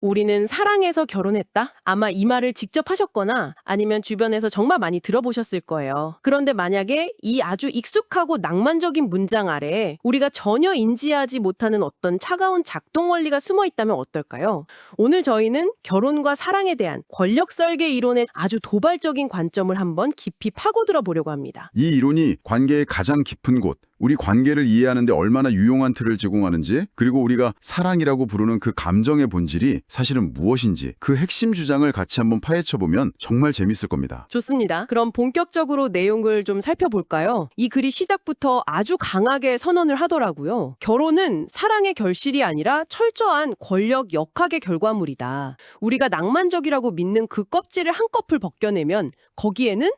우리는 사랑해서 결혼했다? 아마 이 말을 직접 하셨거나 아니면 주변에서 정말 많이 들어보셨을 거예요. 그런데 만약에 이 아주 익숙하고 낭만적인 문장 아래에 우리가 전혀 인지하지 못하는 어떤 차가운 작동 원리가 숨어 있다면 어떨까요? 오늘 저희는 결혼과 사랑에 대한 권력 설계 이론의 아주 도발적인 관점을 한번 깊이 파고들어 보려고 합니다. 이 이론이 관계의 가장 깊은 곳, 우리 관계를 이해하는 데 얼마나 유용한 틀을 제공하는지, 그리고 우리가 사랑이라고 부르는 그 감정의 본질이 사실은 무엇인지 그 핵심 주장을 같이 한번 파헤쳐보면 정말 재밌을 겁니다. 좋습니다. 그럼 본격적으로 내용을 좀 살펴볼까요? 이 글이 시작부터 아주 강하게 선언을 하더라고요. 결혼은 사랑의 결실이 아니라 철저한 권력 역학의 결과물이다. 우리가 낭만적이라고 믿는 그 껍질을 한꺼풀 벗겨내면 거기에는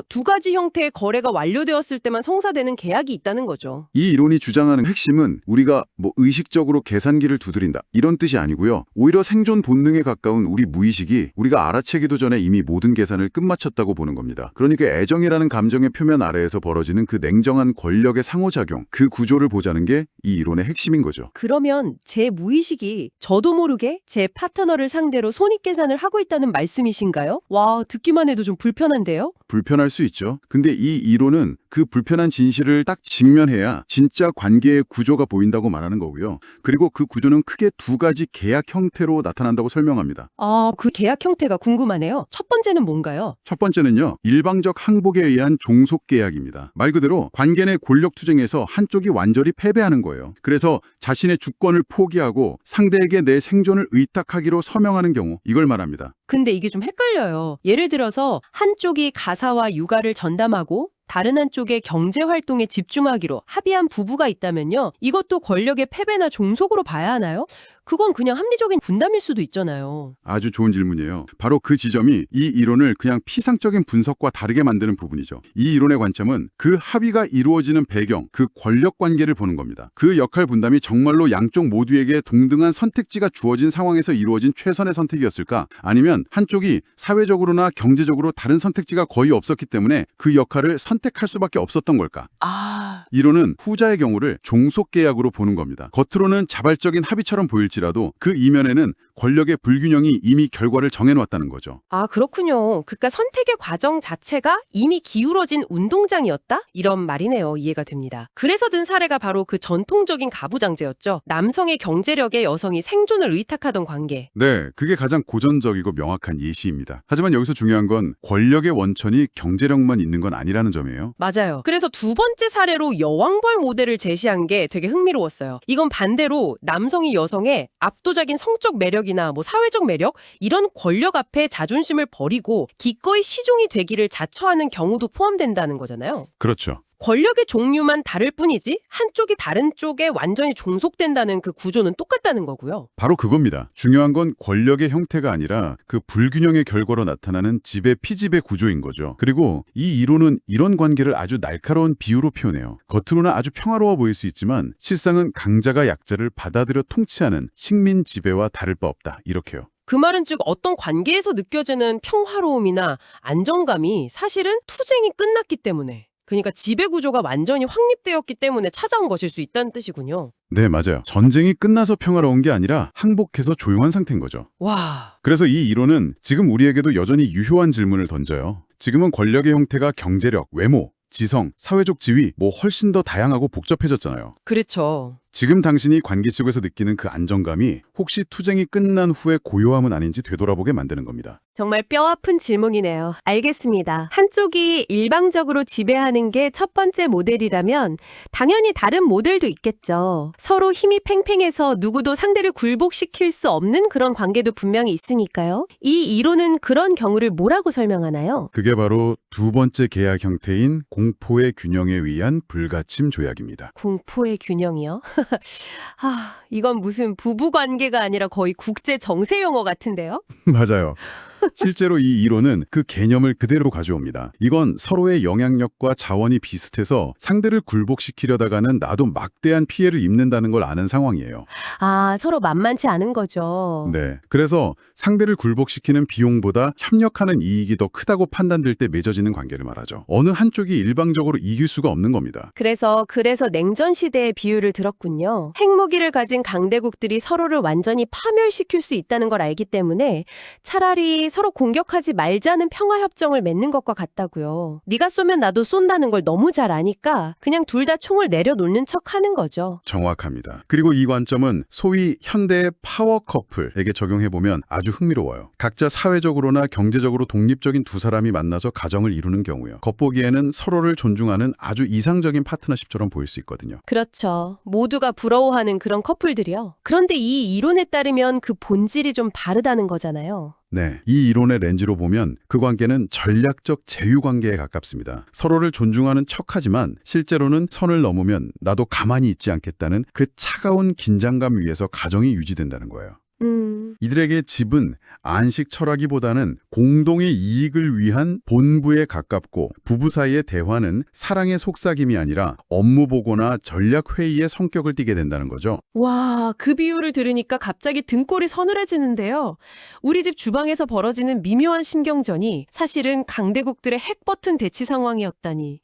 두 가지 형태의 거래가 완료되었을 때만 성사되는 계약이 있다는 거죠. 이 이론이 주장하는 핵심은 우리가 의식적으로 계산기를 두드린다 이런 뜻이 아니고요. 오히려 생존 본능에 가까운 우리 무의식이 우리가 알아채기도 전에 이미 모든 계산을 끝마쳤다고 보는 겁니다. 그러니까 애정이라는 감정의 표면 아래에서 벌어지는 그 냉정한 권력의 상호작용, 그 구조를 보자는 게 이 이론의 핵심인 거죠. 그러면 제 무의식이 저도 모르게 제 파트너를 상대로 손익계산을 하고 있다는 말씀이신가요? 와, 듣기만 해도 좀 불편한데요? 불편할 수 있죠. 근데 이 이론은 그 불편한 진실을 딱 직면해야 진짜 관계의 구조가 보인다고 말하는 거고요. 그리고 그 구조는 크게 두 가지 계약 형태로 나타난다고 설명합니다. 아, 그 계약 형태가 궁금하네요. 첫 번째는 뭔가요? 첫 번째는요, 일방적 항복에 의한 종속 계약입니다. 말 그대로 관계 내 권력 투쟁에서 한쪽이 완전히 패배하는 거예요. 그래서 자신의 주권을 포기하고 상대에게 내 생존을 의탁하기로 서명하는 경우, 이걸 말합니다. 근데 이게 좀 헷갈려요. 예를 들어서 한쪽이 가사와 육아를 전담하고 다른 한쪽의 경제 활동에 집중하기로 합의한 부부가 있다면요. 이것도 권력의 패배나 종속으로 봐야 하나요? 그건 그냥 합리적인 분담일 수도 있잖아요. 아주 좋은 질문이에요. 바로 그 지점이 이 이론을 그냥 피상적인 분석과 다르게 만드는 부분이죠. 이 이론의 관점은 그 합의가 이루어지는 배경, 그 권력 관계를 보는 겁니다. 그 역할 분담이 정말로 양쪽 모두에게 동등한 선택지가 주어진 상황에서 이루어진 최선의 선택이었을까? 아니면 한쪽이 사회적으로나 경제적으로 다른 선택지가 거의 없었기 때문에 그 역할을 선택할 수밖에 없었던 걸까? 이론은 후자의 경우를 종속계약으로 보는 겁니다. 겉으로는 자발적인 합의처럼 보일지라도 그 이면에는 권력의 불균형이 이미 결과를 정해놓았다는 거죠. 아, 그렇군요. 그러니까 선택의 과정 자체가 이미 기울어진 운동장이었다? 이런 말이네요. 이해가 됩니다. 그래서 든 사례가 바로 그 전통적인 가부장제였죠. 남성의 경제력에 여성이 생존을 의탁하던 관계. 네, 그게 가장 고전적이고 명확한 예시입니다. 하지만 여기서 중요한 건 권력의 원천이 경제력만 있는 건 아니라는 점이에요. 맞아요. 그래서 두 번째 사례로 여왕벌 모델을 제시한 게 되게 흥미로웠어요. 이건 반대로 남성이 여성의 압도적인 성적 매력이나 사회적 매력 이런 권력 앞에 자존심을 버리고 기꺼이 시종이 되기를 자처하는 경우도 포함된다는 거잖아요. 그렇죠. 권력의 종류만 다를 뿐이지 한쪽이 다른 쪽에 완전히 종속된다는 그 구조는 똑같다는 거고요. 바로 그겁니다. 중요한 건 권력의 형태가 아니라 그 불균형의 결과로 나타나는 지배 피지배 구조인 거죠. 그리고 이 이론은 이런 관계를 아주 날카로운 비유로 표현해요. 겉으로는 아주 평화로워 보일 수 있지만 실상은 강자가 약자를 받아들여 통치하는 식민 지배와 다를 바 없다. 이렇게요. 그 말은 즉 어떤 관계에서 느껴지는 평화로움이나 안정감이 사실은 투쟁이 끝났기 때문에 그러니까 지배 구조가 완전히 확립되었기 때문에 찾아온 것일 수 있다는 뜻이군요. 네, 맞아요. 전쟁이 끝나서 평화로운 게 아니라 항복해서 조용한 상태인 거죠. 와, 그래서 이 이론은 지금 우리에게도 여전히 유효한 질문을 던져요. 지금은 권력의 형태가 경제력, 외모, 지성, 사회적 지위 훨씬 더 다양하고 복잡해졌잖아요. 그렇죠. 지금 당신이 관계 속에서 느끼는 그 안정감이 혹시 투쟁이 끝난 후의 고요함은 아닌지 되돌아보게 만드는 겁니다. 정말 뼈아픈 질문이네요. 알겠습니다. 한쪽이 일방적으로 지배하는 게 첫 번째 모델이라면 당연히 다른 모델도 있겠죠. 서로 힘이 팽팽해서 누구도 상대를 굴복시킬 수 없는 그런 관계도 분명히 있으니까요. 이 이론은 그런 경우를 뭐라고 설명하나요? 그게 바로 두 번째 계약 형태인 공포의 균형에 의한 불가침 조약입니다. 공포의 균형이요? 이건 무슨 부부 관계가 아니라 거의 국제 정세 용어 같은데요? 맞아요. 실제로 이 이론은 그 개념을 그대로 가져옵니다. 이건 서로의 영향력과 자원이 비슷해서 상대를 굴복시키려다가는 나도 막대한 피해를 입는다는 걸 아는 상황이에요. 아, 서로 만만치 않은 거죠. 네. 그래서 상대를 굴복시키는 비용보다 협력하는 이익이 더 크다고 판단될 때 맺어지는 관계를 말하죠. 어느 한쪽이 일방적으로 이길 수가 없는 겁니다. 그래서 냉전 시대의 비유를 들었군요. 핵무기를 가진 강대국들이 서로를 완전히 파멸시킬 수 있다는 걸 알기 때문에 차라리 서로 공격하지 말자는 평화협정을 맺는 것과 같다고요. 네가 쏘면 나도 쏜다는 걸 너무 잘 아니까 그냥 둘 다 총을 내려놓는 척 하는 거죠. 정확합니다. 그리고 이 관점은 소위 현대의 파워 커플에게 적용해보면 아주 흥미로워요. 각자 사회적으로나 경제적으로 독립적인 두 사람이 만나서 가정을 이루는 경우요. 겉보기에는 서로를 존중하는 아주 이상적인 파트너십처럼 보일 수 있거든요. 그렇죠. 모두가 부러워하는 그런 커플들이요. 그런데 이 이론에 따르면 그 본질이 좀 다르다는 거잖아요. 네, 이 이론의 렌즈로 보면 그 관계는 전략적 제휴관계에 가깝습니다. 서로를 존중하는 척하지만 실제로는 선을 넘으면 나도 가만히 있지 않겠다는 그 차가운 긴장감 위에서 가정이 유지된다는 거예요. 이들에게 집은 안식 철학이보다는 공동의 이익을 위한 본부에 가깝고 부부 사이의 대화는 사랑의 속삭임이 아니라 업무 보고나 전략 회의의 성격을 띠게 된다는 거죠. 와, 그 비유를 들으니까 갑자기 등골이 서늘해지는데요. 우리 집 주방에서 벌어지는 미묘한 신경전이 사실은 강대국들의 핵버튼 대치 상황이었다니.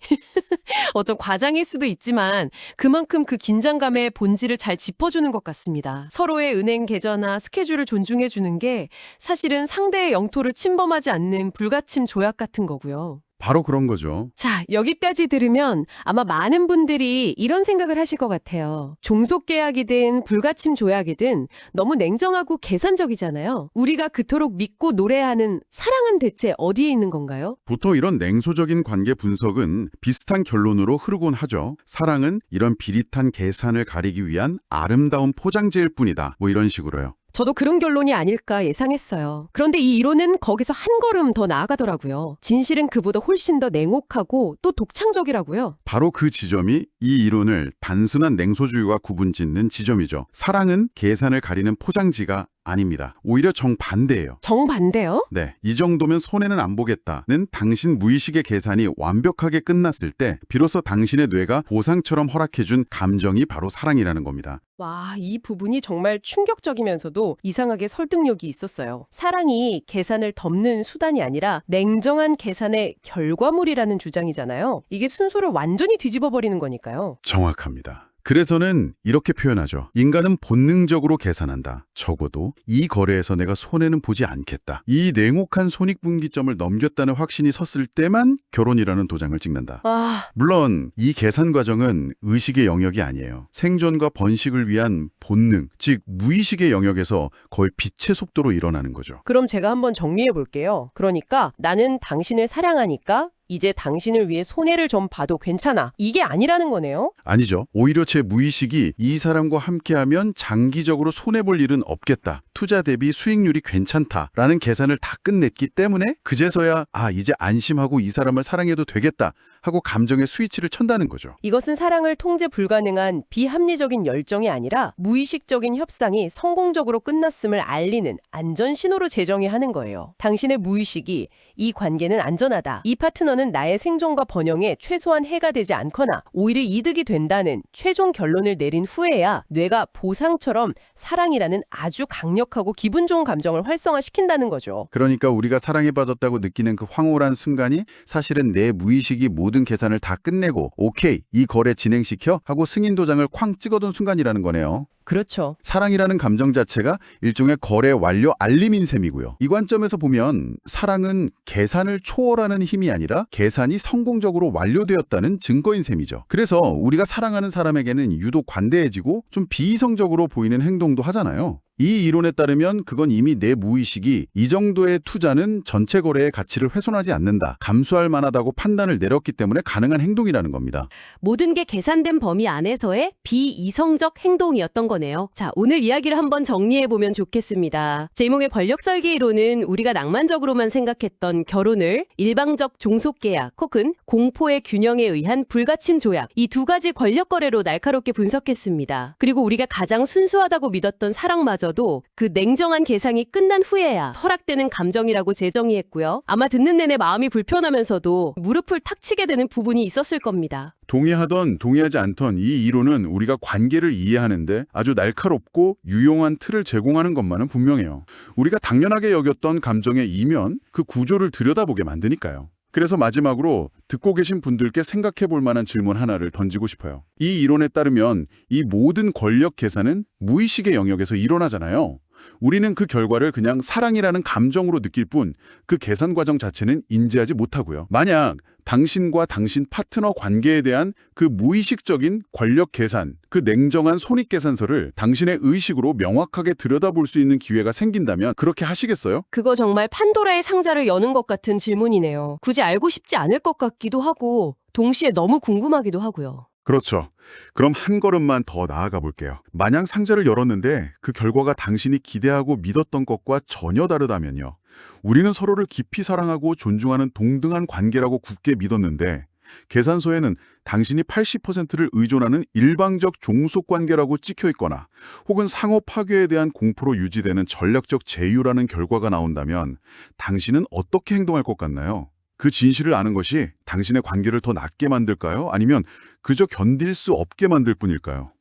어떤 과장일 수도 있지만 그만큼 그 긴장감의 본질을 잘 짚어주는 것 같습니다. 서로의 은행 계좌나 스케줄을 존중해주는 게 사실은 상대의 영토를 침범하지 않는 불가침 조약 같은 거고요. 바로 그런 거죠. 자, 여기까지 들으면 아마 많은 분들이 이런 생각을 하실 것 같아요. 종속계약이든 불가침 조약이든 너무 냉정하고 계산적이잖아요. 우리가 그토록 믿고 노래하는 사랑은 대체 어디에 있는 건가요? 보통 이런 냉소적인 관계 분석은 비슷한 결론으로 흐르곤 하죠. 사랑은 이런 비릿한 계산을 가리기 위한 아름다운 포장지일 뿐이다. 뭐 이런 식으로요. 저도 그런 결론이 아닐까 예상했어요. 그런데 이 이론은 거기서 한 걸음 더 나아가더라고요. 진실은 그보다 훨씬 더 냉혹하고 또 독창적이라고요. 바로 그 지점이 이 이론을 단순한 냉소주의와 구분짓는 지점이죠. 사랑은 계산을 가리는 포장지가 아닙니다. 오히려 정반대예요. 정반대요? 네, 이 정도면 손해는 안 보겠다는 당신 무의식의 계산이 완벽하게 끝났을 때 비로소 당신의 뇌가 보상처럼 허락해준 감정이 바로 사랑이라는 겁니다. 와, 이 부분이 정말 충격적이면서도 이상하게 설득력이 있었어요. 사랑이 계산을 덮는 수단이 아니라 냉정한 계산의 결과물이라는 주장이잖아요. 이게 순서를 완전히 뒤집어버리는 거니까요. 정확합니다. 그래서는 이렇게 표현하죠. 인간은 본능적으로 계산한다. 적어도 이 거래에서 내가 손해는 보지 않겠다. 이 냉혹한 손익분기점을 넘겼다는 확신이 섰을 때만 결혼이라는 도장을 찍는다. 아, 물론 이 계산 과정은 의식의 영역이 아니에요. 생존과 번식을 위한 본능, 즉 무의식의 영역에서 거의 빛의 속도로 일어나는 거죠. 그럼 제가 한번 정리해 볼게요. 그러니까 나는 당신을 사랑하니까 이제 당신을 위해 손해를 좀 봐도 괜찮아. 이게 아니라는 거네요. 아니죠. 오히려 제 무의식이 이 사람과 함께하면 장기적으로 손해볼 일은 없겠다. 투자 대비 수익률이 괜찮다라는 계산을 다 끝냈기 때문에 그제서야 이제 안심하고 이 사람을 사랑해도 되겠다 하고 감정의 스위치를 천다는 거죠. 이것은 사랑을 통제 불가능한 비합리적인 열정이 아니라 무의식적인 협상이 성공적으로 끝났음을 알리는 안전 신호로 제정이 하는 거예요. 당신의 무의식이 이 관계는 안전하다. 이 파트너는 나의 생존과 번영에 최소한 해가 되지 않거나 오히려 이득이 된다는 최종 결론을 내린 후에야 뇌가 보상처럼 사랑이라는 아주 강력하고 기분 좋은 감정을 활성화시킨다는 거죠. 그러니까 우리가 사랑에 빠졌다고 느끼는 그 황홀한 순간이 사실은 내 무의식이 모든 계산을 다 끝내고 오케이, 이 거래 진행시켜 하고 승인 도장을 쾅 찍어둔 순간이라는 거네요. 그렇죠. 사랑이라는 감정 자체가 일종의 거래 완료 알림인 셈이고요. 이 관점에서 보면 사랑은 계산을 초월하는 힘이 아니라 계산이 성공적으로 완료되었다는 증거인 셈이죠. 그래서 우리가 사랑하는 사람에게는 유독 관대해지고 좀 비이성적으로 보이는 행동도 하잖아요. 이 이론에 따르면 그건 이미 내 무의식이 이 정도의 투자는 전체 거래의 가치를 훼손하지 않는다, 감수할 만하다고 판단을 내렸기 때문에 가능한 행동이라는 겁니다. 모든 게 계산된 범위 안에서의 비이성적 행동이었던 거네요. 자, 오늘 이야기를 한번 정리해보면 좋겠습니다. 제목의 권력설계 이론은 우리가 낭만적으로만 생각했던 결혼을 일방적 종속계약 혹은 공포의 균형에 의한 불가침 조약, 이 두 가지 권력 거래로 날카롭게 분석했습니다. 그리고 우리가 가장 순수하다고 믿었던 사랑마저도 있어도 그 냉정한 계산이 끝난 후에야 허락되는 감정이라고 재정의했고요. 아마 듣는 내내 마음이 불편하면서도 무릎을 탁 치게 되는 부분이 있었을 겁니다. 동의하던 동의하지 않던 이 이론은 우리가 관계를 이해하는데 아주 날카롭고 유용한 틀을 제공하는 것만은 분명해요. 우리가 당연하게 여겼던 감정의 이면, 그 구조를 들여다보게 만드니까요. 그래서 마지막으로 듣고 계신 분들께 생각해 볼 만한 질문 하나를 던지고 싶어요. 이 이론에 따르면 이 모든 권력 계산은 무의식의 영역에서 일어나잖아요. 우리는 그 결과를 그냥 사랑이라는 감정으로 느낄 뿐 그 계산 과정 자체는 인지하지 못하고요. 만약 당신과 당신 파트너 관계에 대한 그 무의식적인 권력 계산, 그 냉정한 손익계산서를 당신의 의식으로 명확하게 들여다볼 수 있는 기회가 생긴다면 그렇게 하시겠어요? 그거 정말 판도라의 상자를 여는 것 같은 질문이네요. 굳이 알고 싶지 않을 것 같기도 하고 동시에 너무 궁금하기도 하고요. 그렇죠. 그럼 한 걸음만 더 나아가 볼게요. 만약 상자를 열었는데 그 결과가 당신이 기대하고 믿었던 것과 전혀 다르다면요. 우리는 서로를 깊이 사랑하고 존중하는 동등한 관계라고 굳게 믿었는데 계산서에는 당신이 80%를 의존하는 일방적 종속 관계라고 찍혀 있거나 혹은 상호 파괴에 대한 공포로 유지되는 전략적 제휴라는 결과가 나온다면 당신은 어떻게 행동할 것 같나요? 그 진실을 아는 것이 당신의 관계를 더 낫게 만들까요? 아니면 그저 견딜 수 없게 만들 뿐일까요?